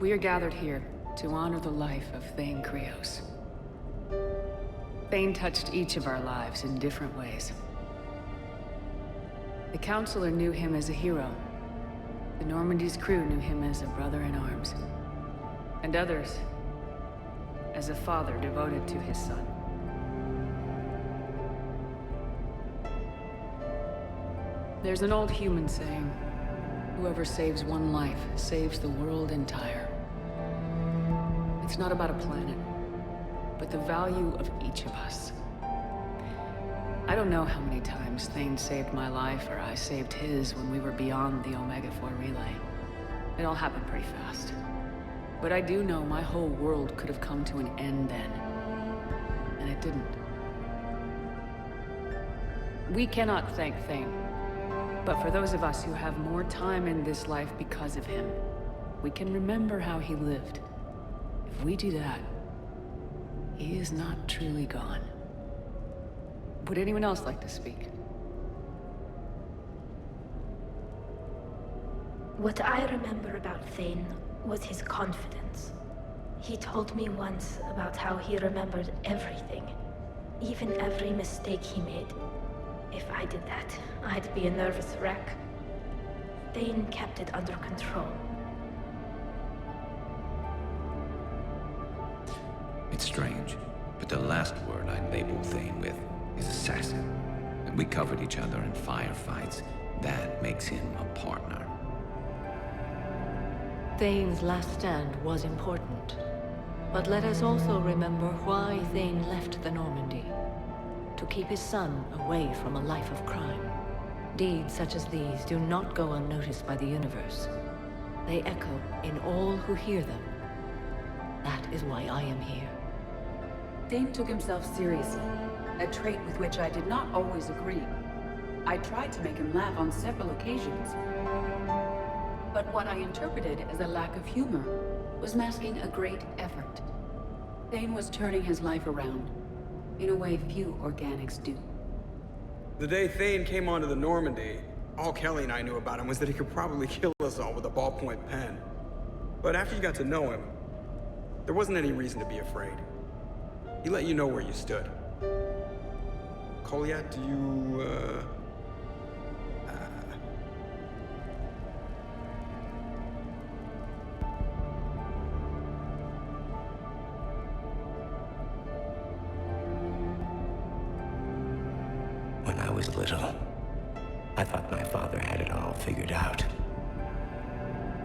We are gathered here to honor the life of Thane Krios. Thane touched each of our lives in different ways. The Counselor knew him as a hero. The Normandy's crew knew him as a brother in arms. And others, as a father devoted to his son. There's an old human saying, whoever saves one life saves the world entire. It's not about a planet, but the value of each of us. I don't know how many times Thane saved my life or I saved his when we were beyond the Omega-4 relay. It all happened pretty fast. But I do know my whole world could have come to an end then. And it didn't. We cannot thank Thane. But for those of us who have more time in this life because of him, we can remember how he lived. If we do that, he is not truly gone. Would anyone else like to speak? What I remember about Thane was his confidence. He told me once about how he remembered everything, even every mistake he made. If I did that, I'd be a nervous wreck. Thane kept it under control. It's strange, but the last word I label Thane with is assassin. And we covered each other in firefights. That makes him a partner. Thane's last stand was important. But let us also remember why Thane left the Normandy. To keep his son away from a life of crime. Deeds such as these do not go unnoticed by the universe. They echo in all who hear them. That is why I am here. Thane took himself seriously, a trait with which I did not always agree. I tried to make him laugh on several occasions. But what I interpreted as a lack of humor was masking a great effort. Thane was turning his life around, in a way few organics do. The day Thane came onto the Normandy, all Kelly and I knew about him was that he could probably kill us all with a ballpoint pen. But after you got to know him, there wasn't any reason to be afraid. He let you know where you stood. Kolyat, do you, When I was little, I thought my father had it all figured out.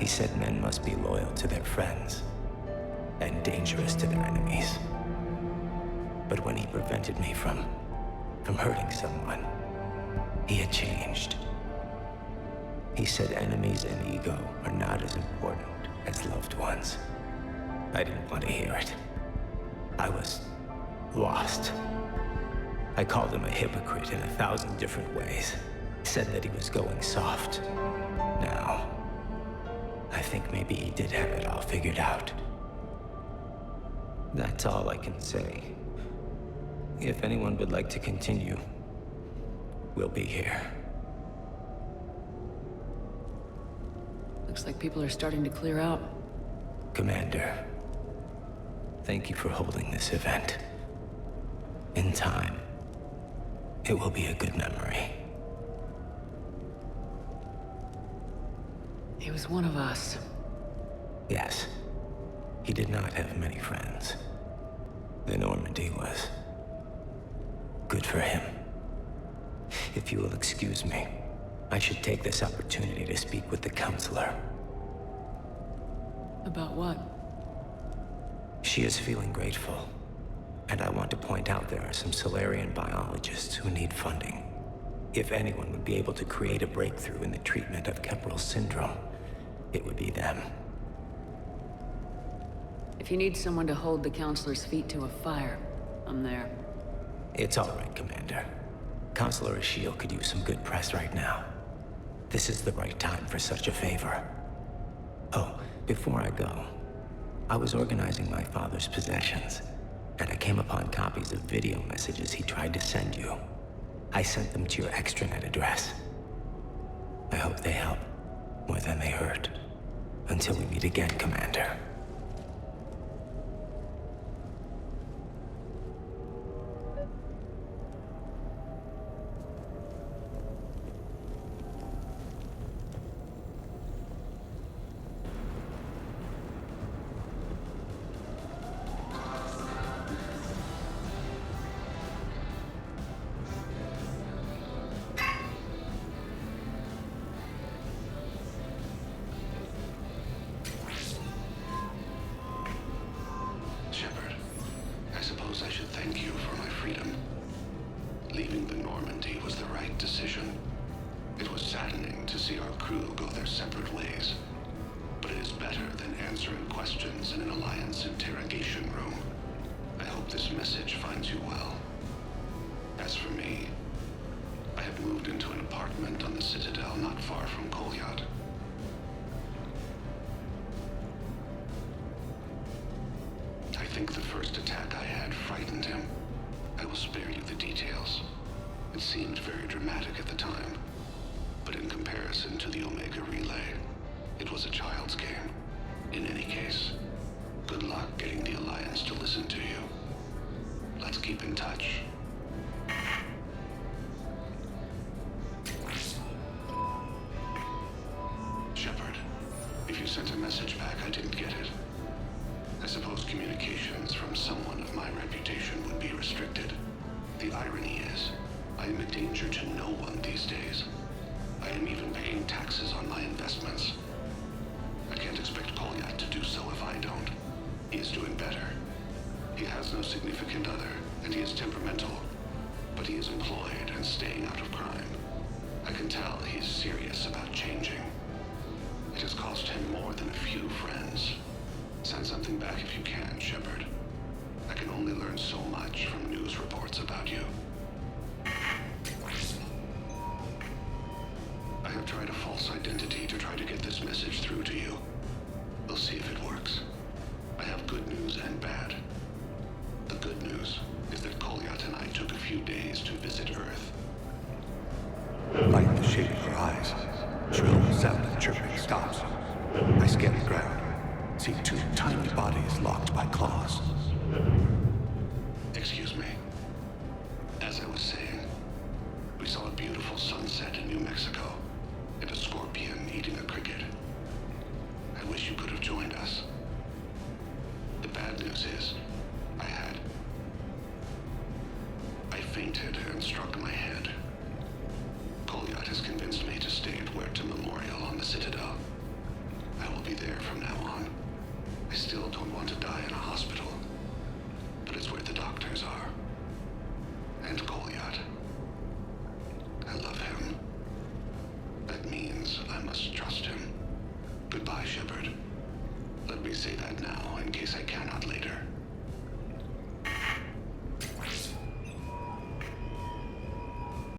He said men must be loyal to their friends and dangerous to their enemies. But when he prevented me from hurting someone, he had changed. He said enemies and ego are not as important as loved ones. I didn't want to hear it. I was lost. I called him a hypocrite in 1,000 different ways. Said that he was going soft. Now, I think maybe he did have it all figured out. That's all I can say. If anyone would like to continue, we'll be here. Looks like people are starting to clear out. Commander, thank you for holding this event. In time, it will be a good memory. He was one of us. Yes. He did not have many friends. The Normandy was good for him. If you will excuse me, I should take this opportunity to speak with the Counselor. About what? She is feeling grateful. And I want to point out there are some Solarian biologists who need funding. If anyone would be able to create a breakthrough in the treatment of Kepler's syndrome, it would be them. If you need someone to hold the Counselor's feet to a fire, I'm there. It's all right, Commander. Counselor Ashiel could use some good press right now. This is the right time for such a favor. Oh, before I go, I was organizing my father's possessions, and I came upon copies of video messages he tried to send you. I sent them to your extranet address. I hope they help more than they hurt. Until we meet again, Commander. Leaving the Normandy was the right decision. It was saddening to see our crew go their separate ways. But it is better than answering questions in an Alliance interrogation room. I hope this message finds you well. As for me, I have moved into an apartment on the Citadel not far from Kolyat. I think the first attack I had frightened him. I will spare you the details. It seemed very dramatic at the time, but in comparison to the Omega Relay, it was a child's game. In any case, good luck getting the Alliance to listen to you. Let's keep in touch. Shepard, if you sent a message back, I didn't get it. I suppose communications from someone of my reputation would be restricted. The irony is, I am a danger to no one these days. I am even paying taxes on my investments. I can't expect Kolyat to do so if I don't. He is doing better. He has no significant other, and he is temperamental. But he is employed and staying out of crime. I can tell he is serious about changing. It has cost him more than a few friends. Send something back if you can, Shepard. I can only learn so much from news reports about you. I have tried a false identity to try to get this message through to you. We'll see if it works. I have good news and bad. The good news is that Kolyat and I took a few days to visit Earth. Light the shape of her eyes. Shrill sound of chirping stops. I scan the ground. See two tiny bodies locked by claws. Excuse me. As I was saying, we saw a beautiful sunset in New Mexico, and a scorpion eating a cricket. I wish you could have joined us. The bad news is, I fainted and struck my head. Kolyat has convinced me to stay at Huerta Memorial on the Citadel. I will be there from now on. I still don't want to die in a hospital, but it's where the doctors are. And Kolyat. I love him. That means I must trust him. Goodbye, Shepard. Let me say that now, in case I cannot later.